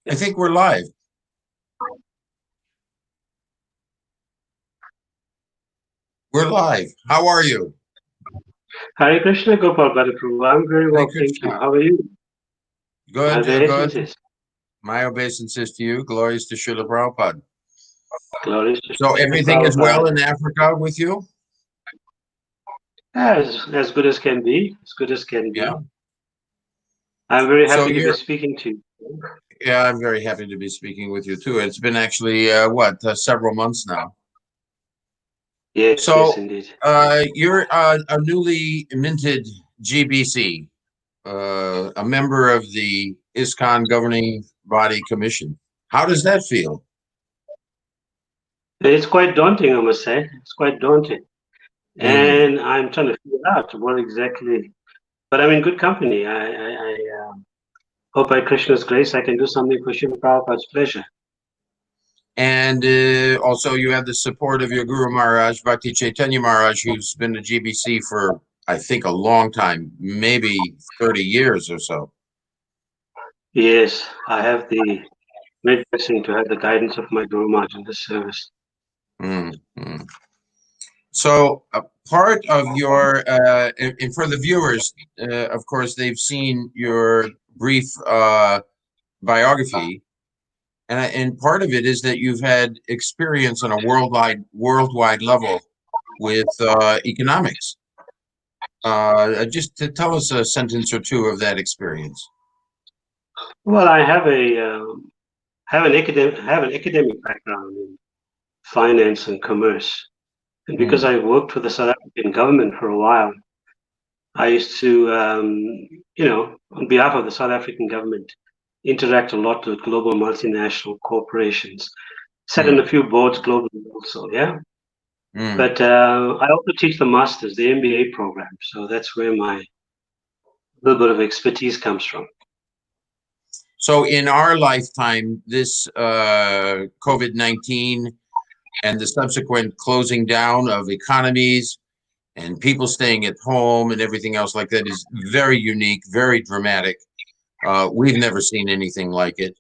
I think we're live. We're live. How are you? Hare Krishna, Gopal Bhatta. I'm very Hare well, thank you. Krishna. How are you? My Good, good. obeisances. My obeisances to you. Glorious to Srila Prabhupada. Glorious to So Srila everything is well Prabhupada. in Africa with you? As good as can be, as good as can be. Yeah. I'm very So happy to be you're, speaking to you. yeah, I'm very happy to be speaking with you too. It's been actually, several months now. Yes, yes, So indeed. you're a newly minted GBC, a member of the ISKCON governing body commission. How does that feel? It's quite daunting, I must say. It's quite daunting. Mm. And I'm trying to figure out what exactly, but I'm in good company. I hope by Krishna's grace I can do something for Srila Prabhupada's pleasure. And also, you have the support of your Guru Maharaj, Bhakti Chaitanya Maharaj, who's been to GBC for, I think, a long time, maybe 30 years or so. Yes, I have the great blessing to have the guidance of my Guru Maharaj in this service. Mm, mm. So, part of your, and for the viewers, of course, they've seen your brief biography, and part of it is that you've had experience on a worldwide level with economics. Just to tell us a sentence or two of that experience. Well, I have an academic background in finance and commerce, and because Mm, I worked for the South African government for a while, I used to, on behalf of the South African government, interact a lot with global multinational corporations. Sat on a mm, few boards globally also, yeah. mm. But I also teach the masters, the MBA program, so that's where my little bit of expertise comes from. So, in our lifetime, this COVID-19 and the subsequent closing down of economies and people staying at home and everything else like that is very unique, very dramatic. We've never seen anything like it.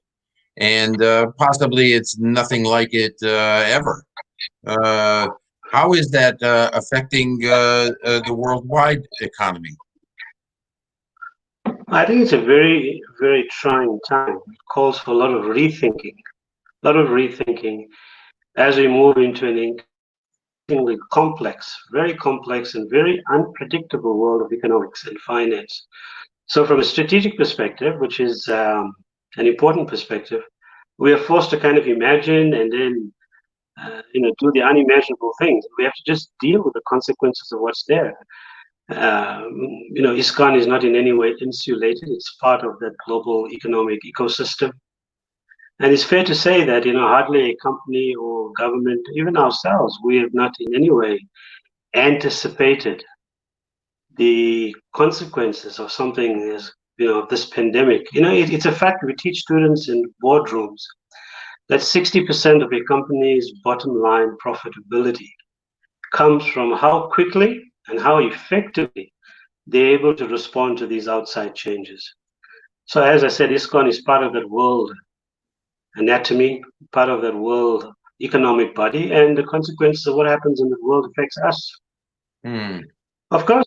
And possibly it's nothing like it ever. Uh, how is that affecting the worldwide economy? I think it's a very, very trying time. It calls for a lot of rethinking, as we move into an increasingly complex, and very unpredictable world of economics and finance. So, from a strategic perspective, which is an important perspective, we are forced to kind of imagine and then do the unimaginable things. We have to just deal with the consequences of what's there. ISKCON is not in any way insulated. It's part of that global economic ecosystem. And it's fair to say that, hardly a company or government, even ourselves, we have not in any way anticipated the consequences of something as, this pandemic. It's a fact we teach students in boardrooms that 60% of a company's bottom line profitability comes from how quickly and how effectively they're able to respond to these outside changes. So, as I said, ISKCON is part of that world anatomy, part of that world economic body, and the consequences of what happens in the world affects us. Hmm. Of course,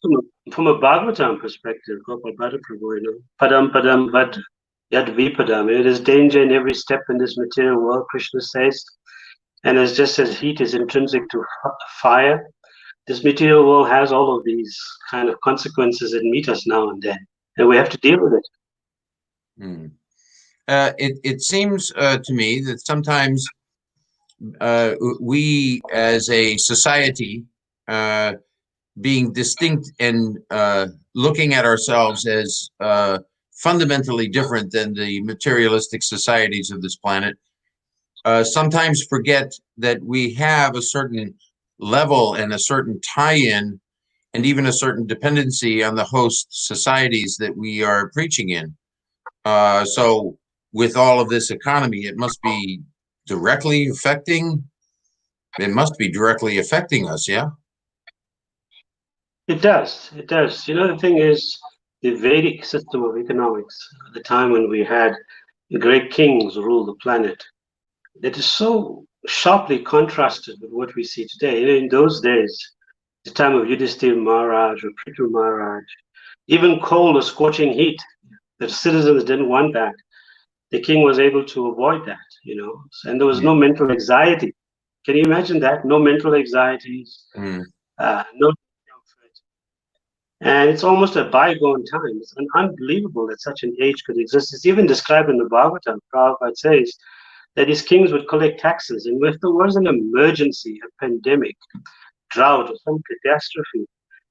from a Bhagavatam perspective, Gopal Bhatta Prabhu, padam vad yad vipadam. It is danger in every step in this material world, Krishna says. And as just as heat is intrinsic to fire, this material world has all of these kind of consequences that meet us now and then, and we have to deal with it. Hmm. It seems to me that sometimes we as a society, uh, being distinct and looking at ourselves as fundamentally different than the materialistic societies of this planet, sometimes forget that we have a certain level and a certain tie-in and even a certain dependency on the host societies that we are preaching in. So with all of this economy, it must be directly affecting us, yeah? It does. It does. The thing is, the Vedic system of economics, the time when we had great kings rule the planet. That is so sharply contrasted with what we see today. In those days, the time of Yudhishthira Maharaj or Prithu Maharaj, even cold or scorching heat, the citizens didn't want that. The king was able to avoid that, and there was no mental anxiety. Can you imagine that? No mental anxieties, no comfort. And it's almost a bygone time. It's unbelievable that such an age could exist. It's even described in the Bhagavatam. Prabhupada says that his kings would collect taxes, and if there was an emergency, a pandemic, drought, or some catastrophe,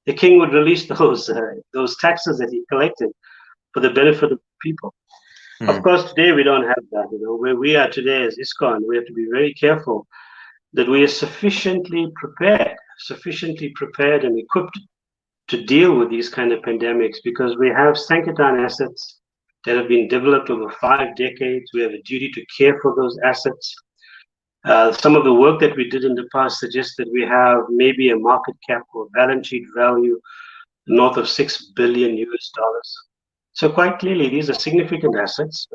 the king would release those taxes that he collected for the benefit of people. Of course, today we don't have that. Where we are today as ISKCON, we have to be very careful that we are sufficiently prepared and equipped to deal with these kind of pandemics, because we have Sankirtan assets that have been developed over 5 decades. We have a duty to care for those assets. Some of the work that we did in the past suggests that we have maybe a market cap or balance sheet value north of $6 billion US. So quite clearly, these are significant assets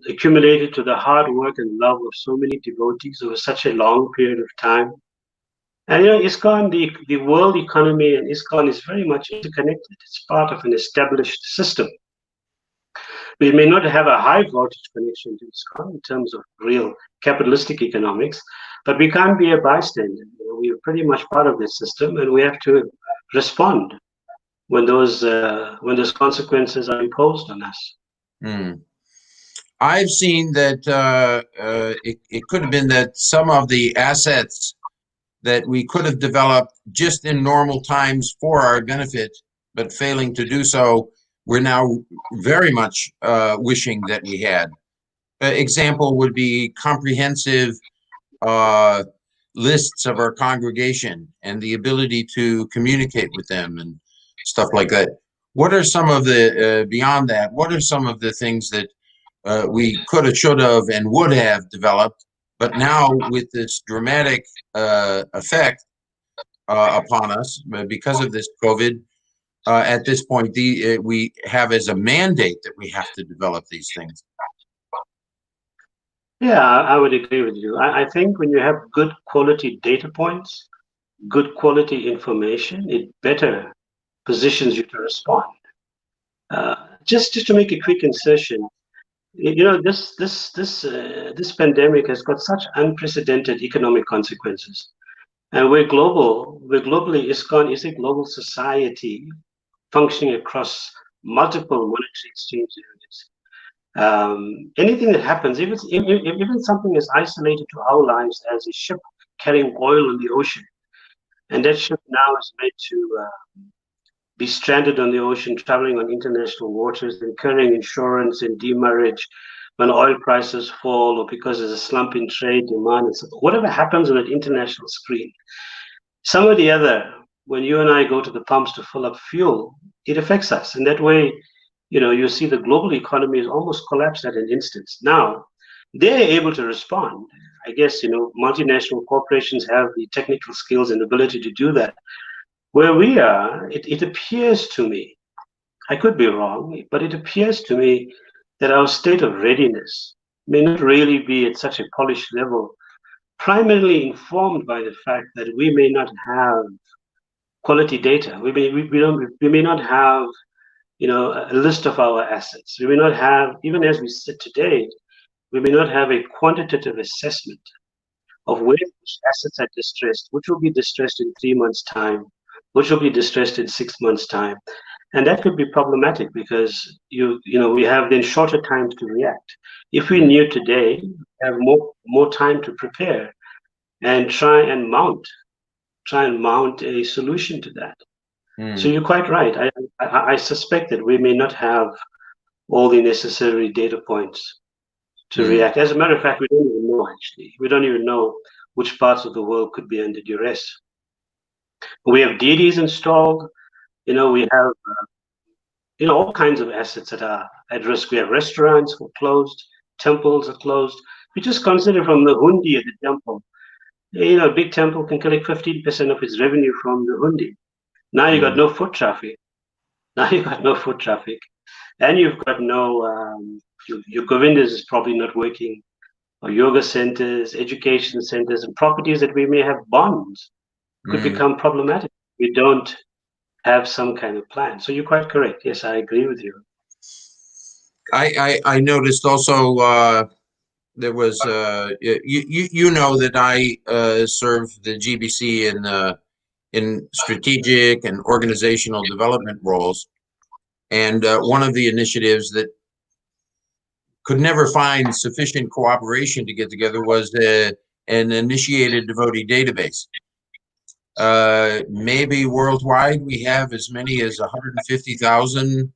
accumulated to the hard work and love of so many devotees over such a long period of time. And ISKCON, the world economy and ISKCON is very much interconnected. It's part of an established system. We may not have a high voltage connection to ISKCON in terms of real capitalistic economics, but we can't be a bystander. We are pretty much part of this system, and we have to respond when those consequences are imposed on us. I've seen that it could have been that some of the assets that we could have developed just in normal times for our benefit, but failing to do so, we're now very much wishing that we had. Example would be comprehensive lists of our congregation and the ability to communicate with them and stuff like that. What are some of the, beyond that, what are some of the things that we could have, should have, and would have developed, but now with this dramatic effect upon us because of this COVID, at this point, we have as a mandate that we have to develop these things? Yeah, I would agree with you. I think when you have good quality data points, good quality information, it better positions you to respond. Just to make a quick insertion, this pandemic has got such unprecedented economic consequences, and we're global. Globally, ISKCON is a global society functioning across multiple monetary exchange areas. Anything that happens, even something as isolated to our lives as a ship carrying oil on the ocean, and that ship now is made to be stranded on the ocean, traveling on international waters, incurring insurance and demurrage when oil prices fall, or because there's a slump in trade demand, and so whatever happens on an international screen, some or the other, when you and I go to the pumps to fill up fuel, it affects us. And that way, you see the global economy is almost collapsed at an instance. Now, they're able to respond. I guess, multinational corporations have the technical skills and ability to do that. Where we are, it appears to me, I could be wrong, but it appears to me that our state of readiness may not really be at such a polished level, primarily informed by the fact that we may not have quality data. We may not have, a list of our assets. We may not have, even as we sit today, we may not have a quantitative assessment of where assets are distressed, which will be distressed in 3 months' time, which will be distressed in 6 months' time. And that could be problematic because we have then shorter times to react. If we knew today, we have more time to prepare and try and mount a solution to that. So you're quite right. I suspect that we may not have all the necessary data points to react. As a matter of fact, we don't even know, actually. We don't even know which parts of the world could be under duress. We have deities installed. We have all kinds of assets that are at risk. We have restaurants who are closed, temples are closed. We just consider from the hundi at the temple. A big temple can collect 15% of its revenue from the hundi. Now you got no foot traffic. And you've got no your Govindas is probably not working, or yoga centers, education centers, and properties that we may have bonds could become problematic. We don't have some kind of plan. So you're quite correct. Yes, I agree with you. I noticed also there was you know that I serve the GBC in strategic and organizational development roles, and one of the initiatives that could never find sufficient cooperation to get together was an initiated devotee database. Maybe worldwide we have as many as 150,000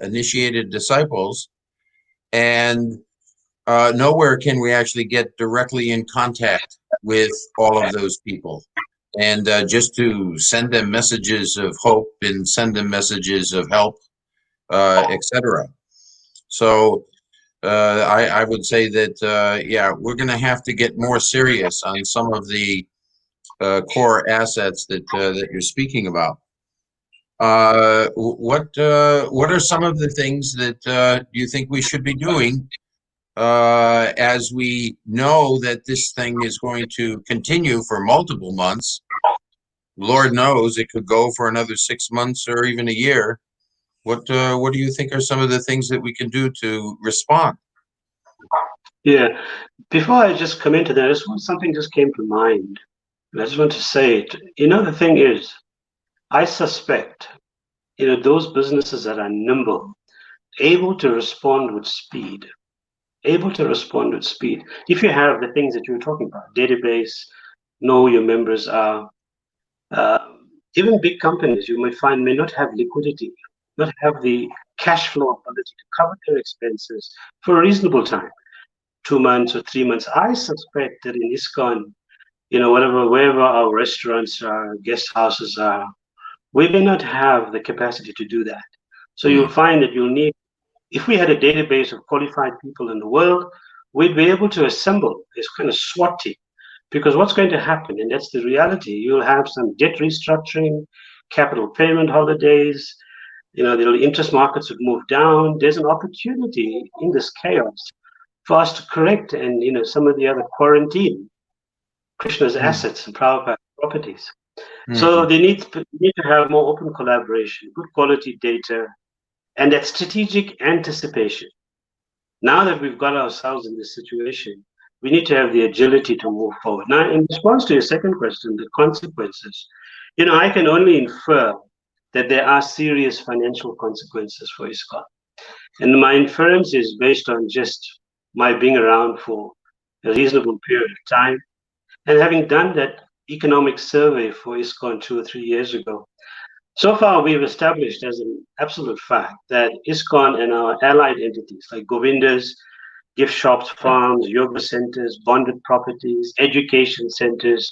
initiated disciples, and nowhere can we actually get directly in contact with all of those people. And just to send them messages of hope and send them messages of help, etc. So I would say that, yeah, we're going to have to get more serious on some of the core assets that you're speaking about. What are some of the things that you think we should be doing as we know that this thing is going to continue for multiple months? Lord knows it could go for another 6 months or even a year. What do you think are some of the things that we can do to respond? Yeah. Before I just come into that, something just came to mind. And I just want to say it. The thing is, I suspect, those businesses that are nimble, able to respond with speed, If you have the things that you were talking about, database, know your members are, uh, even big companies you might find may not have liquidity, not have the cash flow ability to cover their expenses for a reasonable time, 2 months or 3 months. I suspect that in ISKCON, wherever our restaurants are, guest houses are, we may not have the capacity to do that. So you'll find that you'll need, if we had a database of qualified people in the world, we'd be able to assemble this kind of SWAT team. Because what's going to happen, and that's the reality, you'll have some debt restructuring, capital payment holidays, the interest markets would move down. There's an opportunity in this chaos for us to correct and, some of the other quarantine Krishna's assets and Prabhupada's properties. So they need to have more open collaboration, good quality data, and that strategic anticipation. Now that we've got ourselves in this situation, we need to have the agility to move forward. Now, in response to your second question, the consequences, I can only infer that there are serious financial consequences for ISKCON. And my inference is based on just my being around for a reasonable period of time and having done that economic survey for ISKCON 2 or 3 years ago. So far, we've established as an absolute fact that ISKCON and our allied entities like Govindas, gift shops, farms, yoga centers, bonded properties, education centers,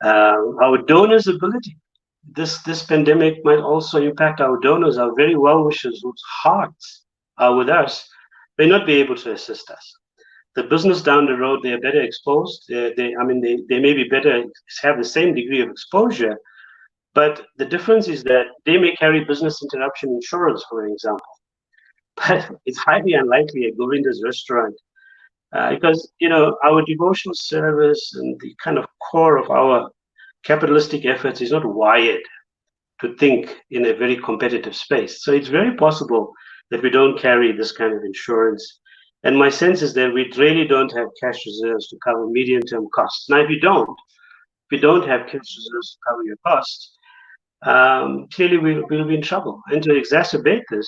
our donors' ability. This pandemic might also impact our donors, our very well-wishers whose hearts are with us, may not be able to assist us. The business down the road, they are better exposed. They may be better, have the same degree of exposure, but the difference is that they may carry business interruption insurance, for example. But it's highly unlikely at Govinda's restaurant because, our devotional service and the kind of core of our capitalistic efforts is not wired to think in a very competitive space. So it's very possible that we don't carry this kind of insurance. And my sense is that we really don't have cash reserves to cover medium-term costs. Now, if you don't have cash reserves to cover your costs, clearly we'll be in trouble. And to exacerbate this,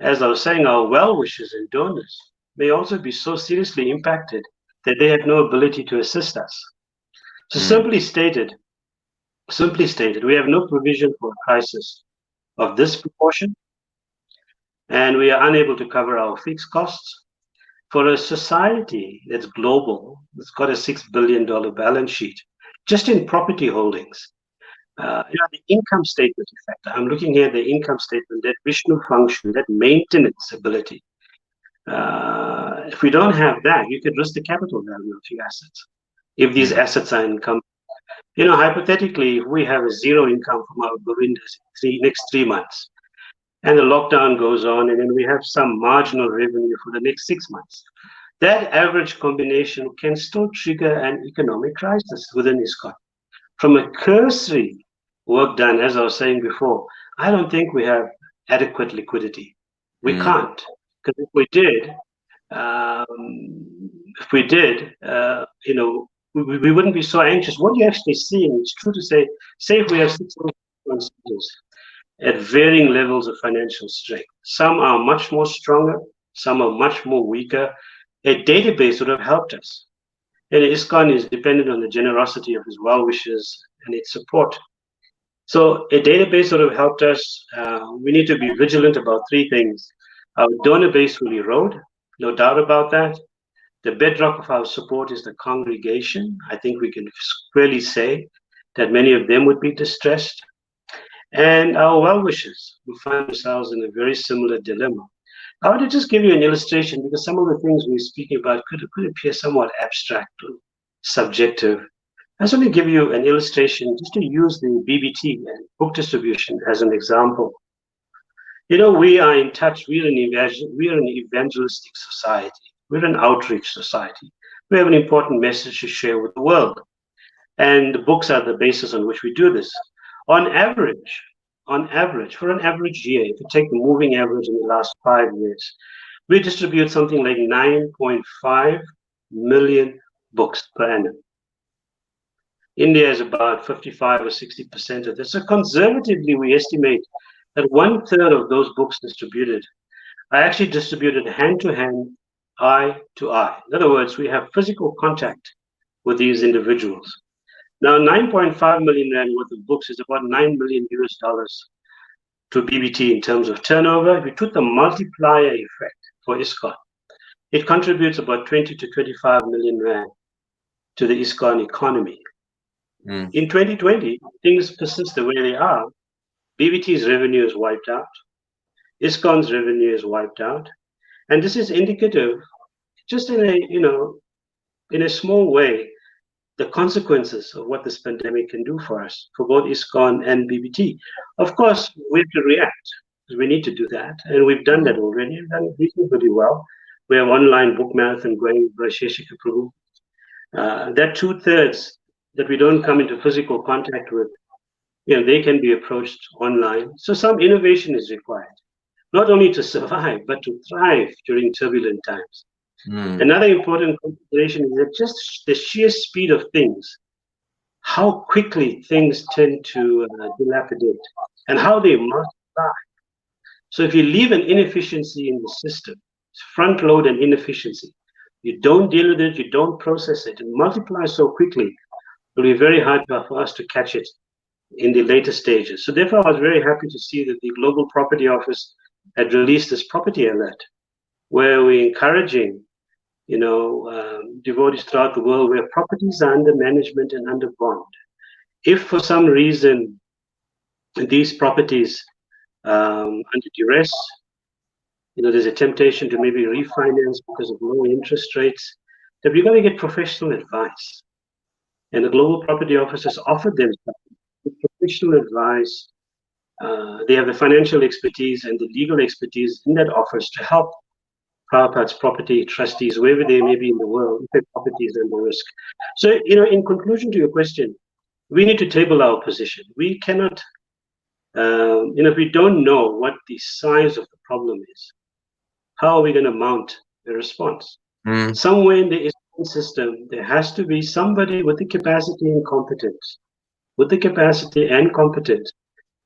as I was saying, our well-wishers and donors may also be so seriously impacted that they have no ability to assist us. So simply stated, we have no provision for a crisis of this proportion, and we are unable to cover our fixed costs. For a society that's global, that's got a $6 billion balance sheet, just in property holdings, the income statement effect. I'm looking here at the income statement, that Vishnu function, that maintenance ability. If we don't have that, you could risk the capital value of your assets. If these assets are income, hypothetically, if we have a zero income from our Govindas in next 3 months, and the lockdown goes on, and then we have some marginal revenue for the next 6 months. That average combination can still trigger an economic crisis within ISKCON. From a cursory work done, as I was saying before, I don't think we have adequate liquidity. We can't, because um, if we did, we wouldn't be so anxious. What you're actually seeing, it's true to say if we have 600 institutions at varying levels of financial strength. Some are much more stronger, some are much more weaker. A database would have helped us. And ISKCON is dependent on the generosity of its well-wishers and its support. So a database would have helped us. We need to be vigilant about three things. Our donor base will erode, no doubt about that. The bedrock of our support is the congregation. I think we can squarely say that many of them would be distressed. And our well-wishers will find themselves in a very similar dilemma. I want to just give you an illustration, because some of the things we're speaking about could appear somewhat abstract or subjective. I just want to give you an illustration, just to use the BBT and book distribution as an example. You know, we are in touch. We're an evangelistic society. We're an outreach society. We have an important message to share with the world. And the books are the basis on which we do this. On average, for an average year, if you take the moving average in the last 5 years, we distribute something like 9.5 million books per annum. India is about 55 or 60% of this. So conservatively, we estimate that 1/3 of those books distributed are actually distributed hand-to-hand, eye-to-eye. In other words, we have physical contact with these individuals. Now, 9.5 million rand worth of books is about $9 million to BBT in terms of turnover. If we took the multiplier effect for ISKCON, it contributes about 20 to 25 million rand to the ISKCON economy. In 2020, things persist the way they are. BBT's revenue is wiped out. ISKCON's revenue is wiped out. And this is indicative, just in a small way, the consequences of what this pandemic can do for us, for both ISKCON and BBT. Of course, we have to react. We need to do that. And we've done that already. We've done it reasonably well. We have online book marathon going by Sheshika Prabhu. That 2/3 that we don't come into physical contact with, they can be approached online. So some innovation is required, not only to survive, but to thrive during turbulent times. Another important consideration is that just the sheer speed of things, how quickly things tend to dilapidate, and how they multiply. So if you leave an inefficiency in the system, front load an inefficiency, you don't deal with it, you don't process it, it multiplies so quickly, it will be very hard for us to catch it in the later stages. So therefore, I was very happy to see that the Global Property Office had released this property alert, where we're encouraging devotees throughout the world where properties are under management and under bond. If for some reason these properties under duress, there's a temptation to maybe refinance because of low interest rates, that we've got to get professional advice. And the Global Property Office has offered them professional advice. They have the financial expertise and the legal expertise in that office to help Prabhupada's property trustees, wherever they may be in the world, if their property is under risk. So, in conclusion to your question, we need to table our position. We cannot, if we don't know what the size of the problem is, how are we going to mount a response? Somewhere in the system, there has to be somebody with the capacity and competence,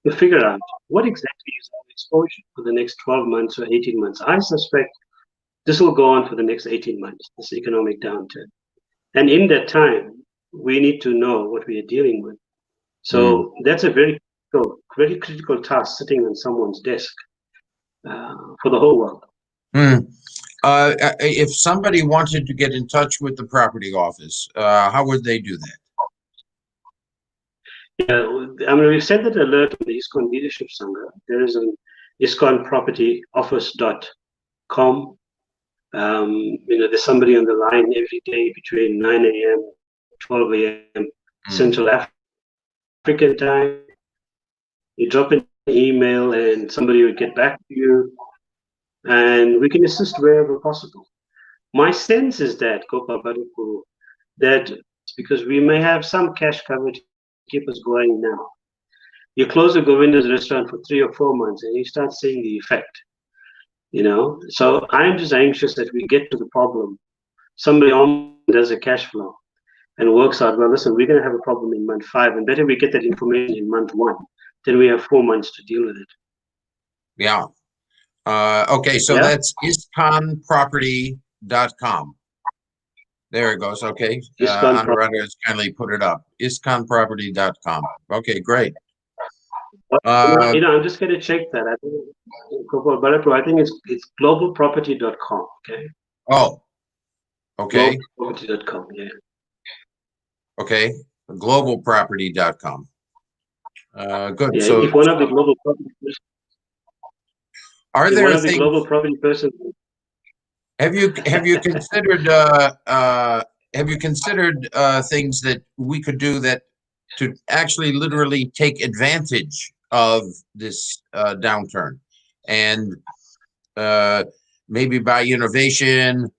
to figure out what exactly is our exposure for the next 12 months or 18 months. I suspect this will go on for the next 18 months, this economic downturn. And in that time, we need to know what we are dealing with. So that's a very critical task sitting on someone's desk for the whole world. If somebody wanted to get in touch with the property office, how would they do that? Yeah, we've sent that alert on the ISKCON Leadership Sangha. There is an ISKCONpropertyoffice.com. There's somebody on the line every day between 9 a.m. 12 a.m. Central African time. You drop an email and somebody would get back to you, and we can assist wherever possible. My sense is that, Gopal Bhatta, that because we may have some cash cover to keep us going now. You close a Govinda's restaurant for 3 or 4 months and you start seeing the effect, So I'm just anxious that we get to the problem. Somebody does a cash flow and works out, well, listen, we're going to have a problem in month 5, and better we get that information in month 1. Then we have 4 months to deal with it. Yeah. Okay, so that's iskonproperty.com. There it goes. Okay. Anuradha has kindly put it up. iskonproperty.com. Okay, great. I'm just going to check that. I think it's globalproperty.com. Okay. Oh, okay. Globalproperty.com. Yeah. Okay. Globalproperty.com. Good. Yeah, So if one of the global property are there one of the things, global property persons, have you considered things that we could do that to actually literally take advantage of this downturn, and maybe by innovation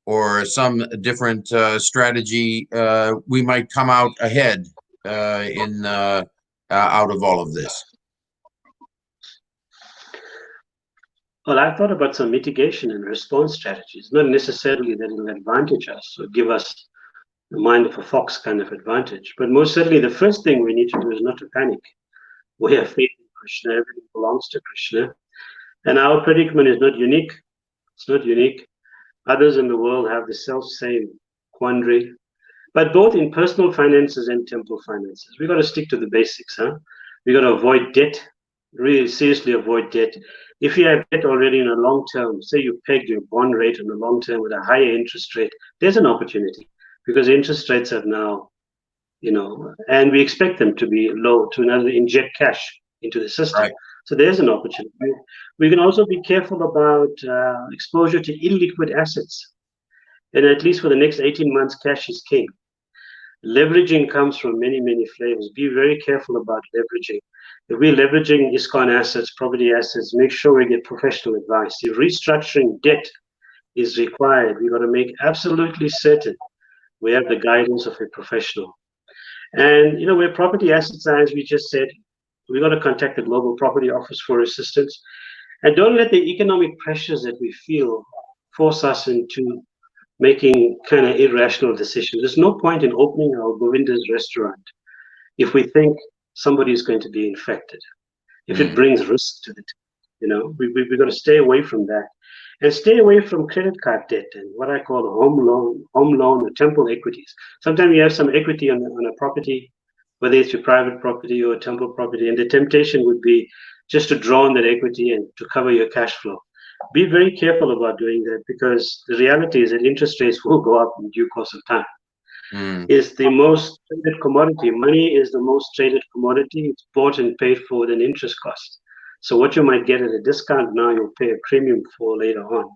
or some different strategy, we might come out ahead out of all of this? Well, I've thought about some mitigation and response strategies, not necessarily that it'll advantage us or give us the mind of a fox kind of advantage, but most certainly the first thing we need to do is not to panic. We have faith in Krishna, everything belongs to Krishna, and our predicament is not unique. It's not unique. Others in the world have the self-same quandary, but both in personal finances and temple finances, we got to stick to the basics, huh? We got to avoid debt, really seriously avoid debt. If you have debt already in a long term, say you pegged your bond rate in the long term with a higher interest rate, there's an opportunity, because interest rates are now, and we expect them to be low to another inject cash into the system. Right. So there's an opportunity. We can also be careful about exposure to illiquid assets. And at least for the next 18 months, cash is king. Leveraging comes from many, many flavors. Be very careful about leveraging. If we're leveraging ISKCON assets, property assets, make sure we get professional advice. If restructuring debt is required, we got to make absolutely certain we have the guidance of a professional. And, where property assets are, as we just said, we got to contact the Global Property Office for assistance. And don't let the economic pressures that we feel force us into making kind of irrational decisions. There's no point in opening our Govinda's restaurant if we think somebody is going to be infected, if it brings risk to it. We've got to stay away from that, and stay away from credit card debt and what I call home loan or temple equities. Sometimes you have some equity on a property, whether it's your private property or a temple property, and the temptation would be just to draw on that equity and to cover your cash flow. Be very careful about doing that, because the reality is that interest rates will go up in due course of time. It's the most traded commodity. Money is the most traded commodity. It's bought and paid for with an interest cost. So what you might get at a discount now, you'll pay a premium for later on.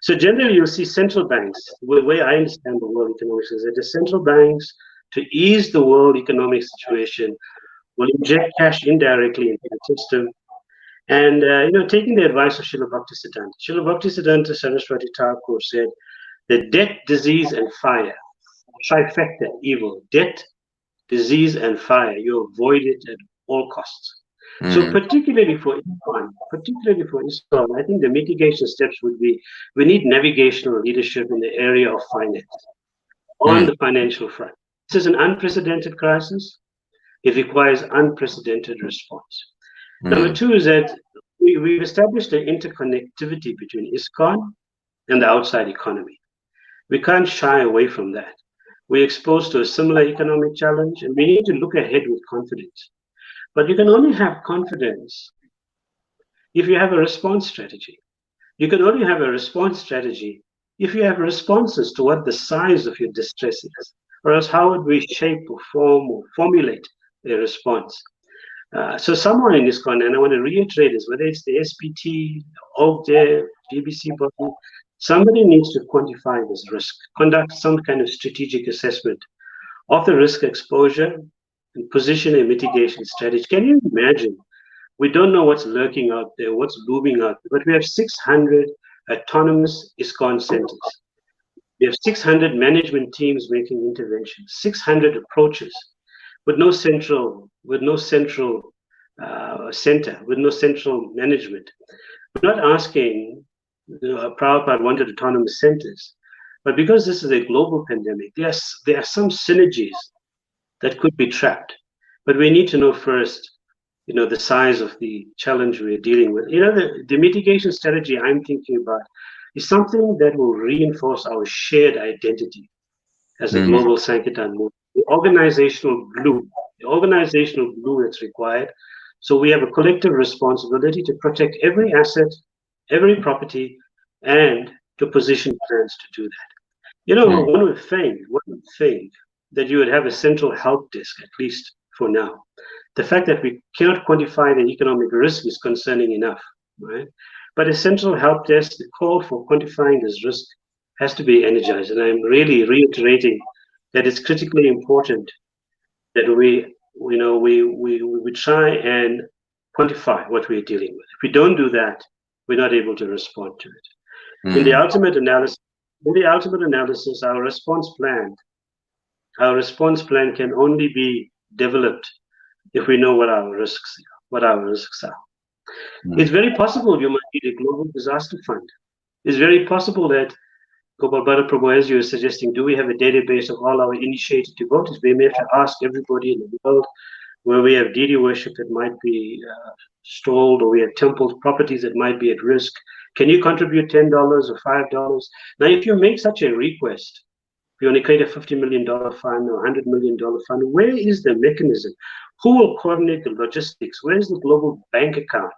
So generally, you'll see central banks, the way I understand the world economics is that the central banks, to ease the world economic situation, will inject cash indirectly into the system. And, taking the advice of Srila Bhaktisiddhanta. Srila Bhaktisiddhanta Saraswati Thakur said that debt, disease, and fire, trifecta evil, debt, disease, and fire, you avoid it at all costs. So particularly for ISKCON, I think the mitigation steps would be, we need navigational leadership in the area of finance, on the financial front. This is an unprecedented crisis. It requires unprecedented response. Number two is that we've established an interconnectivity between ISKCON and the outside economy. We can't shy away from that. We're exposed to a similar economic challenge, and we need to look ahead with confidence. But you can only have confidence if you have a response strategy. You can only have a response strategy if you have responses to what the size of your distress is, or else how would we shape or form or formulate a response? So someone in ISKCON, and I want to reiterate this, whether it's the SPT, OGDEV, GBC body, somebody needs to quantify this risk, conduct some kind of strategic assessment of the risk exposure, and position a mitigation strategy. Can you imagine We don't know what's lurking out there, what's looming out there, but we have 600 autonomous ISKCON centers. We have 600 management teams making interventions, 600 approaches with no central center, with no central management. We're not asking, Prabhupada wanted autonomous centers, but because this is a global pandemic, there are some synergies that could be trapped. But we need to know first, the size of the challenge we're dealing with. The mitigation strategy I'm thinking about is something that will reinforce our shared identity as a global Sankirtan movement. The organizational glue that's required. So we have a collective responsibility to protect every asset, every property, and to position plans to do that. One would think that you would have a central help desk, at least for now. The fact that we cannot quantify the economic risk is concerning enough, right? But a central help desk, the call for quantifying this risk has to be energized. And I'm really reiterating that it's critically important that we try and quantify what we're dealing with. If we don't do that, we're not able to respond to it. In the ultimate analysis, our response plan can only be developed if we know what our risks are. It's very possible you might need a global disaster fund. It's very possible that Gopal Bhatta Prabhu, as you were suggesting, do we have a database of all our initiated devotees? We may have to ask everybody in the world where we have deity worship that might be stalled, or we have temple properties that might be at risk. Can you contribute $10 or $5? Now, if you make such a request, if you want to create a $50 million fund or $100 million fund, where is the mechanism? Who will coordinate the logistics? Where is the global bank account,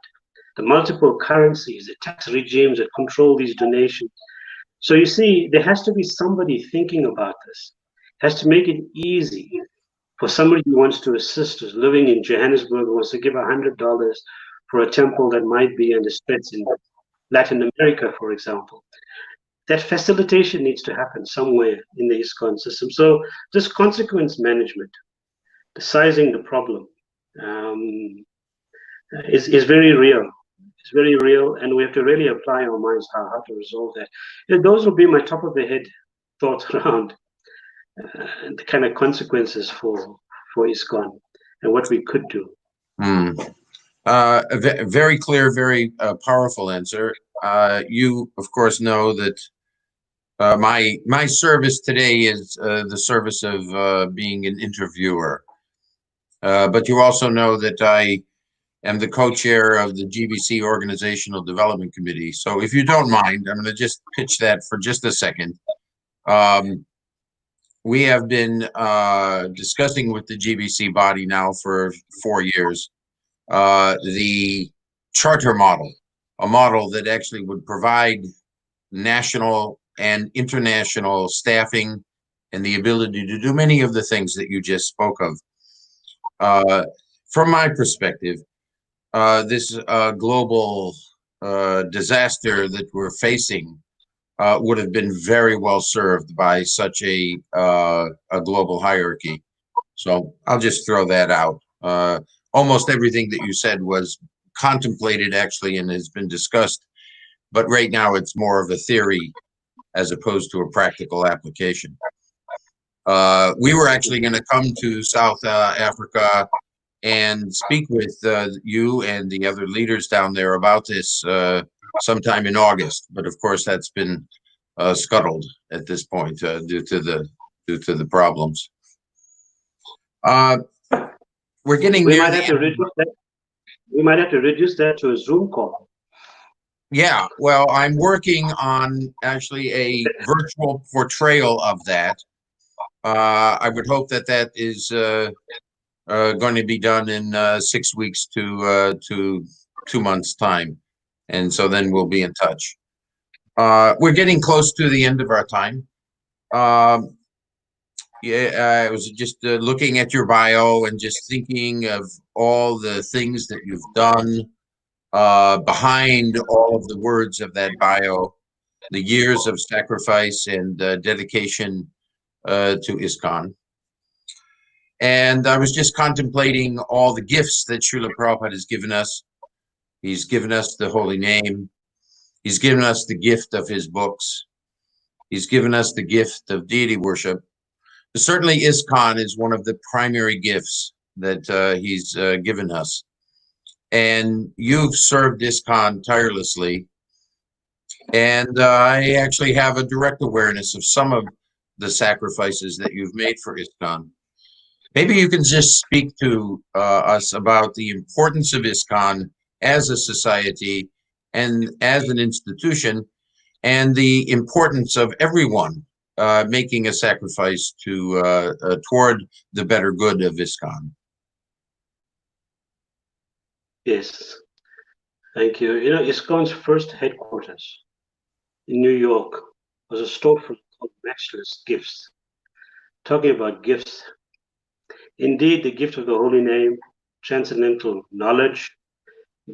the multiple currencies, the tax regimes that control these donations? So you see, there has to be somebody thinking about this. It has to make it easy for somebody who wants to assist, who's living in Johannesburg, who wants to give $100 for a temple that might be under stress in Latin America, for example. That facilitation needs to happen somewhere in the ISKCON system. So this consequence management, the sizing the problem, is very real. It's very real, and we have to really apply our minds how to resolve that. And those will be my top of the head thoughts around the kind of consequences for ISKCON and what we could do. A very clear, very powerful answer. You, of course, know that my service today is the service of being an interviewer. But you also know that I am the co-chair of the GBC Organizational Development Committee. So if you don't mind, I'm going to just pitch that for just a second. We have been discussing with the GBC body now for 4 years, the charter model, a model that actually would provide national and international staffing and the ability to do many of the things that you just spoke of. From my perspective, this global disaster that we're facing would have been very well served by such a global hierarchy. So I'll just throw that out. Almost everything that you said was contemplated actually and has been discussed, but right now it's more of a theory as opposed to a practical application. We were actually going to come to South Africa and speak with you and the other leaders down there about this sometime in August, but of course that's been scuttled at this point due to the problems. We're getting we might have to reduce that to a Zoom call. Yeah, well, I'm working on actually a virtual portrayal of that. I would hope that that is going to be done in 6 weeks to 2 months' time, and so then we'll be in touch. We're getting close to the end of our time. Yeah, I was just looking at your bio and just thinking of all the things that you've done behind all of the words of that bio, the years of sacrifice and dedication to ISKCON. And I was just contemplating all the gifts that Srila Prabhupada has given us, He's given us the holy name. He's given us the gift of his books. He's given us the gift of deity worship. But certainly ISKCON is one of the primary gifts that he's given us. And you've served ISKCON tirelessly. And I actually have a direct awareness of some of the sacrifices that you've made for ISKCON. Maybe you can just speak to us about the importance of ISKCON as a society and as an institution, and the importance of everyone making a sacrifice to toward the better good of ISKCON. Yes, thank you. You know, ISKCON's first headquarters in New York was a storefront called Matchless Gifts. Talking about gifts, indeed, the gift of the holy name, transcendental knowledge,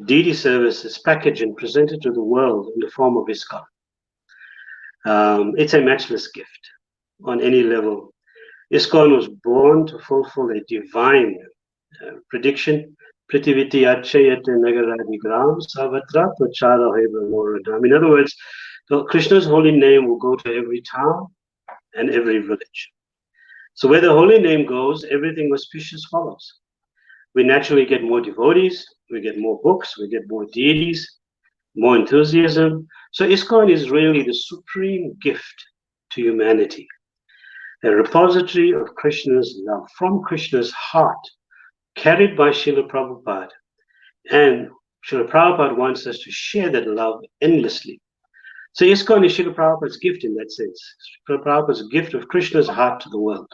deity service is packaged and presented to the world in the form of ISKCON. It's a matchless gift on any level. ISKCON was born to fulfill a divine prediction. Prativiti Achayate Nagaradigram Savatra Prachara Hebramoradam. In other words, Krishna's holy name will go to every town and every village. So where the holy name goes, everything auspicious follows. We naturally get more devotees, we get more books, we get more deities, more enthusiasm. So ISKCON is really the supreme gift to humanity, a repository of Krishna's love, from Krishna's heart, carried by Srila Prabhupada. And Srila Prabhupada wants us to share that love endlessly. So ISKCON is Srila Prabhupada's gift in that sense. Srila Prabhupada's gift of Krishna's heart to the world.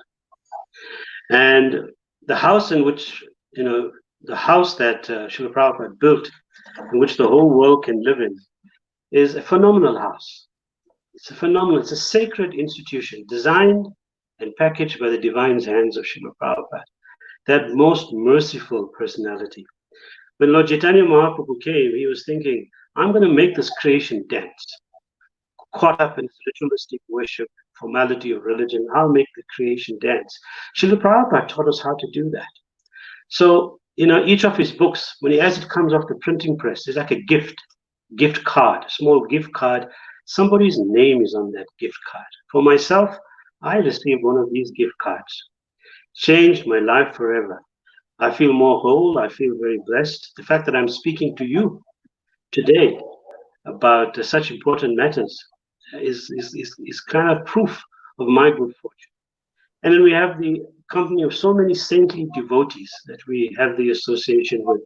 And the house in which, the house that Srila Prabhupada built, in which the whole world can live in, is a phenomenal house. It's a sacred institution designed and packaged by the divine hands of Srila Prabhupada, that most merciful personality. When Lord Chaitanya Mahaprabhu came, he was thinking, I'm going to make this creation dance. Caught up in ritualistic worship, formality of religion, I'll make the creation dance. Srila Prabhupada taught us how to do that. So, each of his books, as it comes off the printing press, is like a gift card, a small gift card. Somebody's name is on that gift card. For myself, I received one of these gift cards. Changed my life forever. I feel more whole. I feel very blessed. The fact that I'm speaking to you today about such important matters is kind of proof of my good fortune. And then we have the company of so many saintly devotees that we have the association with.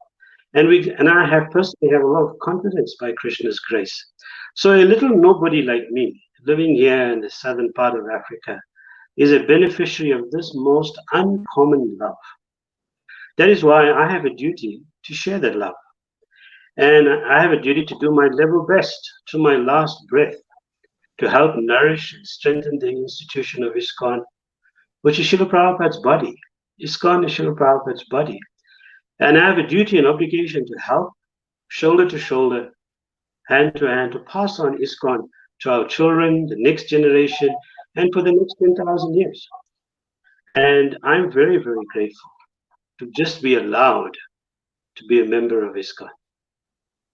And I have personally have a lot of confidence by Krishna's grace. So a little nobody like me, living here in the southern part of Africa, is a beneficiary of this most uncommon love. That is why I have a duty to share that love. And I have a duty to do my level best to my last breath to help nourish and strengthen the institution of ISKCON, which is Srila Prabhupada's body. ISKCON is Srila Prabhupada's body. And I have a duty and obligation to help, shoulder to shoulder, hand to hand, to pass on ISKCON to our children, the next generation, and for the next 10,000 years. And I'm very, very grateful to just be allowed to be a member of ISKCON.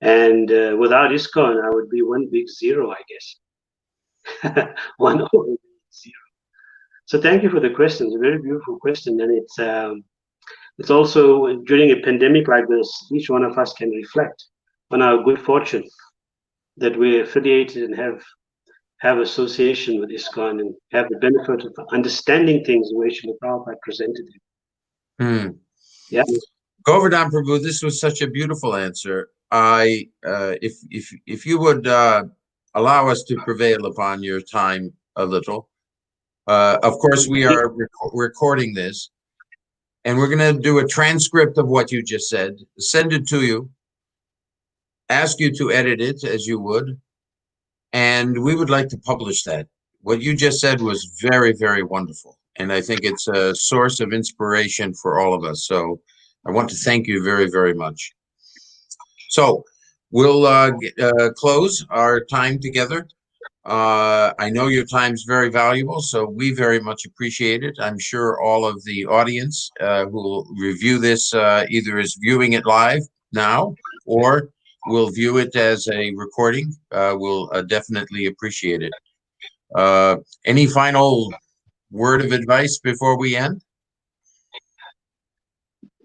And without ISKCON, I would be one big zero, I guess. One over zero. So thank you for the question. It's a very beautiful question. And it's also during a pandemic like this, each one of us can reflect on our good fortune that we're affiliated and have association with ISKCON and have the benefit of understanding things the way Srila Prabhupada presented it. Yeah. Govardhan Prabhu, this was such a beautiful answer. If you would allow us to prevail upon your time a little. Of course, we are recording this, and we're going to do a transcript of what you just said, send it to you, ask you to edit it as you would, and we would like to publish that. What you just said was very, very wonderful, and I think it's a source of inspiration for all of us. So I want to thank you very, very much. So we'll close our time together. I know your time's very valuable, so we very much appreciate it. I'm sure all of the audience who will review this either is viewing it live now or we'll view it as a recording. We'll definitely appreciate it. Any final word of advice before we end?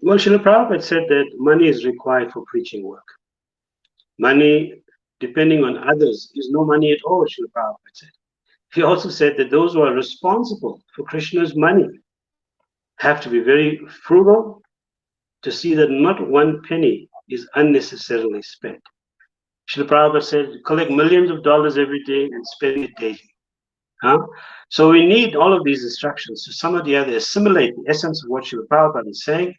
Well, Srila Prabhupada said that money is required for preaching work. Money, depending on others, is no money at all, Srila Prabhupada said. He also said that those who are responsible for Krishna's money have to be very frugal to see that not one penny is unnecessarily spent. Srila Prabhupada said, collect millions of dollars every day and spend it daily. Huh? So we need all of these instructions to some of the other assimilate the essence of what Srila Prabhupada is saying,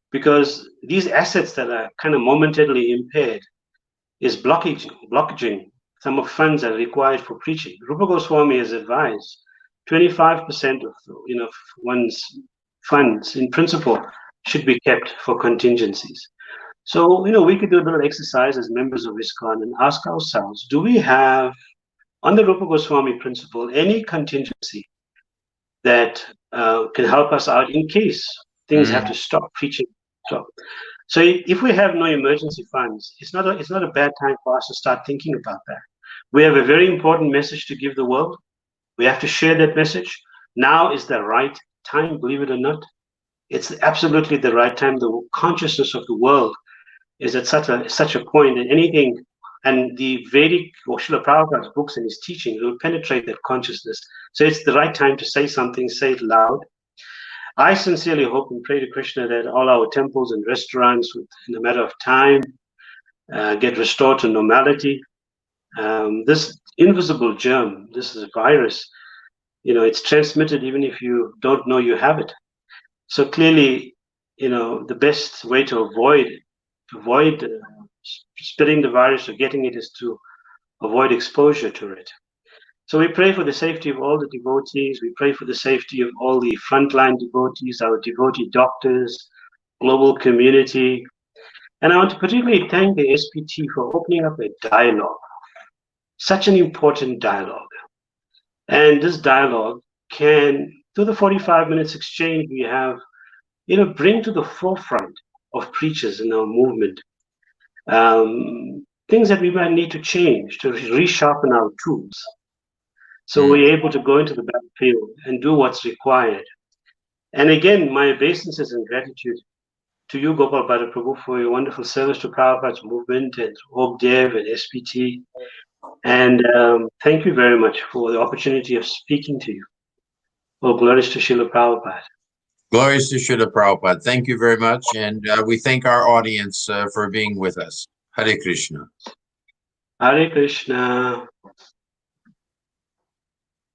because these assets that are kind of momentarily impaired is blockaging some of funds that are required for preaching. Rupa Goswami has advised 25% of one's funds in principle should be kept for contingencies. So we could do a little exercise as members of ISKCON and ask ourselves, do we have on the Rupa Goswami principle any contingency that can help us out in case things have to stop preaching? So if we have no emergency funds, it's not a bad time for us to start thinking about that. We have a very important message to give the world. We have to share that message. Now is the right time, believe it or not. It's absolutely the right time. The consciousness of the world is at such a point that anything, and the Vedic or Srila Prabhupada's books and his teaching will penetrate that consciousness. So it's the right time to say something, say it loud. I sincerely hope and pray to Krishna that all our temples and restaurants, in a matter of time, get restored to normality. This invisible germ, this is a virus, it's transmitted even if you don't know you have it. So clearly, the best way to avoid spreading the virus or getting it is to avoid exposure to it. So we pray for the safety of all the devotees. We pray for the safety of all the frontline devotees, our devotee doctors, global community. And I want to particularly thank the SPT for opening up a dialogue, such an important dialogue. And this dialogue can, through the 45 minutes exchange we have, bring to the forefront of preachers in our movement things that we might need to change to resharpen our tools. So we're able to go into the battlefield and do what's required. And again, my obeisances and gratitude to you, Gopal Bhatta Prabhu, for your wonderful service to Prabhupada's movement and OGDEV and SPT. And thank you very much for the opportunity of speaking to you. Oh, glories to Srila Prabhupada. Glories to Srila Prabhupada. Thank you very much. And we thank our audience for being with us. Hare Krishna. Hare Krishna.